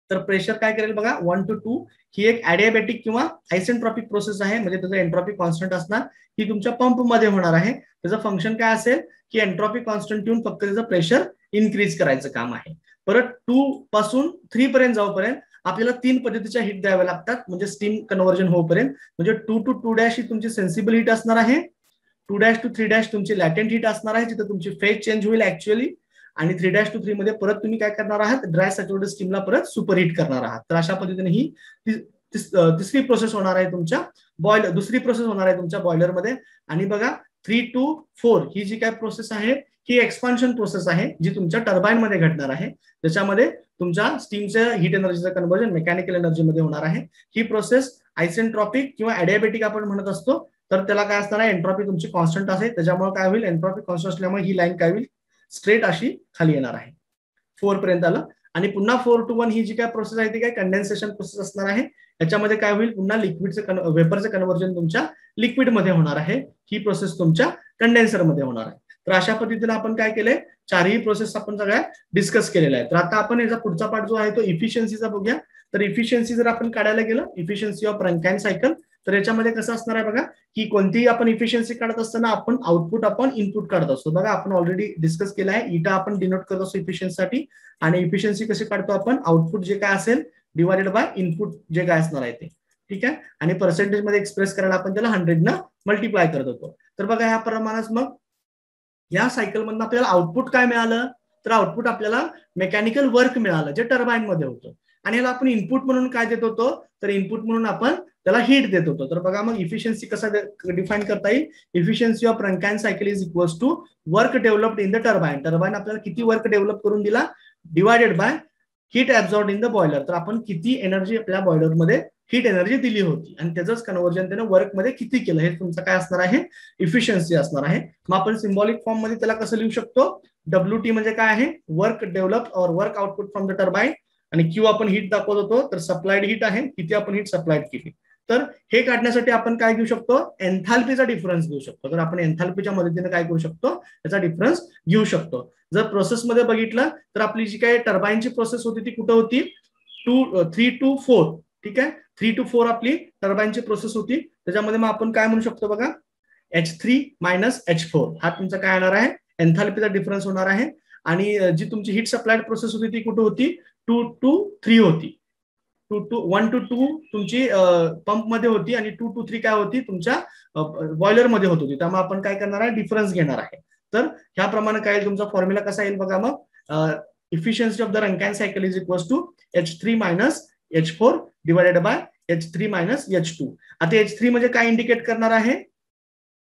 तर प्रेशर काय करेल बघा, 1 to 2 ही एक ॲडियाबॅटिक किंवा आयसेंट्रॉपिक प्रोसेस आहे. म्हणजे त्याचं एंट्रॉपी कॉन्स्टंट असणार. ही तुमच्या पंप मध्ये होणार आहे. त्याचं फंक्शन काय असेल की एंट्रॉपी कॉन्स्टंट ठेवून फक्त त्याचं प्रेशर इन्क्रीज करायचं काम आहे. परत 2 पासून 3 पर्यंत जाऊपर्यंत आपल्याला 3 पद्धतीच्या हीट द्याव्या लागतात, म्हणजे स्टीम कन्व्हर्जन होईपर्यंत. म्हणजे 2 to 2' ही तुमची सेन्सिबल हीट असणार आहे. 2' to 3' तुमची लॅटेंट हीट असणार आहे, जिथे तुमची फेज चेंज होईल ऍक्च्युअली. आणि 3' to 3 मध्ये परत तुम्ही काय करणार आहात, ड्राय सॅच्युरेटेड स्टीमला परत सुपरहीट करणार आहात. तर अशा पद्धतीने ही तिसरी प्रोसेस होणार आहे तुमच्या बॉयलर, दुसरी प्रोसेस होणार आहे तुमच्या बॉयलर मध्ये. आणि बघा 3 to 4 ही जी काय प्रोसेस आहे ही एक्सपान्शन प्रोसेस आहे, जी तुमच्या टर्बाइन मध्ये घडणार आहे. त्याच्यामध्ये तुमच्या स्टीमच्या हीट एनर्जीचं कन्व्हर्जन मेकॅनिकल एनर्जी मध्ये होणार आहे. ही प्रोसेस आयसेंट्रॉपिक किंवा ॲडियाबॅटिक आपण म्हणत असतो. तर त्याला काय असणार आहे, एंट्रॉपी तुमची कॉन्स्टंट असेल. त्याच्यामुळे काय होईल, एंट्रॉपी कॉन्स्टंट असल्यामुळे ही लाईन काय होईल, स्ट्रेट अशी खाली येणार आहे. 4 पर्यंत आलं. आणि पुन्हा 4 to 1 ही जी काय प्रोसेस आहे ती काय कंडेन्सेशन प्रोसेस असणार आहे. याच्यामध्ये काय होईल, पुन्हा लिक्विडचं वेपरचं कन्व्हर्जन तुमच्या लिक्विड मध्ये होणार आहे. ही प्रोसेस तुमच्या कंडेन्सर मध्ये होणार आहे. तर अशा पद्धतीने आपण काय केलंय, चारही प्रोसेस आपण सगळ्या डिस्कस केलेल्या आहेत. तर आता आपण याचा पुढचा पार्ट जो आहे तो इफिशियन्सीचा बघूया. तर इफिशियन्सी जर आपण काढायला गेलं, इफिशियन्सी ऑफ रंकाइन सायकल, तर याच्यामध्ये कसं असणार आहे बघा, की कोणतीही आपण इफिशियन्सी काढत असताना आपण आउटपुट आपण इनपुट काढत असतो. बघा आपण ऑलरेडी डिस्कस केलं आहे, इटा आपण डिनोट करत असतो इफिशियन्सीसाठी. आणि इफिशियन्सी कशी काढतो आपण, आउटपुट जे काय असेल डिवायडेड बाय इनपुट जे काय असणार आहे ते. ठीक आहे. आणि पर्सेंटेज मध्ये एक्सप्रेस करायला आपण त्याला 100 न मल्टिप्लाय करत होतो. तर बघा ह्या प्रमाणात मग या सायकल मधून आपल्याला आउटपुट काय मिळालं, तर आउटपुट आपल्याला मेकॅनिकल वर्क मिळालं जे टर्बाइन मध्ये होतं. आणि याला आपण इनपुट म्हणून काय देत होतो, तर इनपुट म्हणून आपण त्याला हीट देत होतो. तर बघा मग इफिशियन्सी कसा डिफाइन करता येईल, efficiency of Rankine cycle is equals to work developed in the turbine. Turbine आपल्याला किती वर्क डेव्हलप करून दिला, divided by heat absorb in the boiler. तर आपण किती एनर्जी आपल्या बॉयलर मध्ये हीट एनर्जी दिली होती आणि त्याचंच कन्व्हर्जन त्याने वर्क मध्ये किती केलं, हे तुमचं काय असणार आहे, इफिशियन्सी असणार आहे. मग आपण सिम्बॉलिक फॉर्म मध्ये त्याला कसं लिहू शकतो, WT म्हणजे काय आहे, वर्क डेव्हलप और work output from the turbine. आणि क्यू आपण हीट दाखवत होतो, तर सप्लाइड हीट आहे, किती आपण हीट सप्लाइड केली. तर हे काढण्यासाठी आपण काय घेऊ शकतो, एन्थाल्पीचा डिफरन्स घेऊ शकतो. तर आपण एन्थाल्पीच्या मदतीने काय करू शकतो, त्याचा डिफरन्स घेऊ शकतो. जर प्रोसेसमध्ये बघितलं तर आपली जी काही टर्बाइनची प्रोसेस होती ती कुठं होती, 3 to 4. ठीक आहे, 3 to 4 आपली टर्बाइनची प्रोसेस होती. त्याच्यामध्ये मग आपण काय म्हणू शकतो बघा, H3 minus H4 हा तुमचा काय येणार आहे, एन्थाल्पीचा डिफरन्स होणार आहे. आणि जी तुमची हीट सप्लाइड प्रोसेस होती ती कुठे होती, 2 to 3 होती. 1 to 2 तुमची पंप मध्ये होती आणि 2 to 3 काय होती तुमच्या बॉयलर मध्ये होत होती. त्यामुळे आपण काय करणार आहे, डिफरन्स घेणार आहे. तर ह्याप्रमाणे काय येईल तुमचा फॉर्म्युला कसा येईल बघा. मग efficiency of the Rankine cycle is equals to H3 minus H4 divided by H3 minus H2. आता H3 म्हणजे काय इंडिकेट करणार आहे,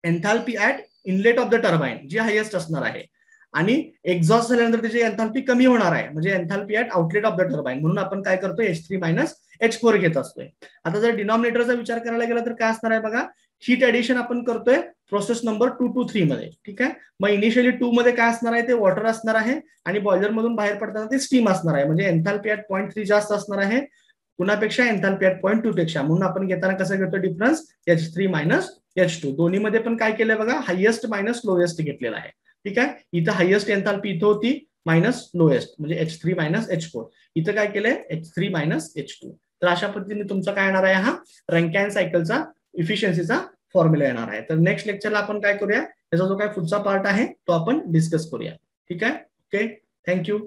enthalpy at inlet of the turbine जी हायेस्ट असणार आहे आणि एक्झॉस्ट झाल्यानंतर त्याची एन्थाल्पी कमी होणार आहे म्हणजे enthalpy at outlet of the turbine. म्हणून आपण काय करतोय, H3 मायनस H4 घेत असतोय. आता जर डिनॉमिनेटरचा विचार करायला गेला तर काय असणार आहे बघा, हीट ऍडिशन आपण करतोय प्रोसेस नंबर 2 to 3 मध्ये. ठीक आहे, मग इनिशियली 2 मध्ये काय असणार आहे, ते वॉटर असणार आहे आणि बॉयलर मधून बाहेर पडताना ते स्टीम असणार आहे. म्हणजे एन्थाल्पी ऍट 0.3 जास्त असणार आहे कुणापेक्षा, एन्थाल्पी ऍट 0.2 पेक्षा. म्हणून आपण घेताना कसं घेतो डिफरन्स, H3 मायनस H2. दोन्ही मध्ये पण काय केलंय बघा, हायेस्ट मायनस लोएस्ट घेतलेला आहे. ठीक आहे, इथं हायेस्ट एन्थाल्पी इथं होती मायनस लोएस्ट म्हणजे H3 मायनस H4. इथं काय केलंय, H3 मायनस H2. तर अशा पद्धतीने तुमचा काय येणार आहे, हा रँकाइन सायकलचा इफिशियन्सीचा फॉर्म्युला येणार आहे. तर नेक्स्ट लेक्चरला आपण काय करूया, त्याचा जो काय पुढचा पार्ट आहे तो आपण डिस्कस करूया. ठीक आहे, ओके, थँक्यू.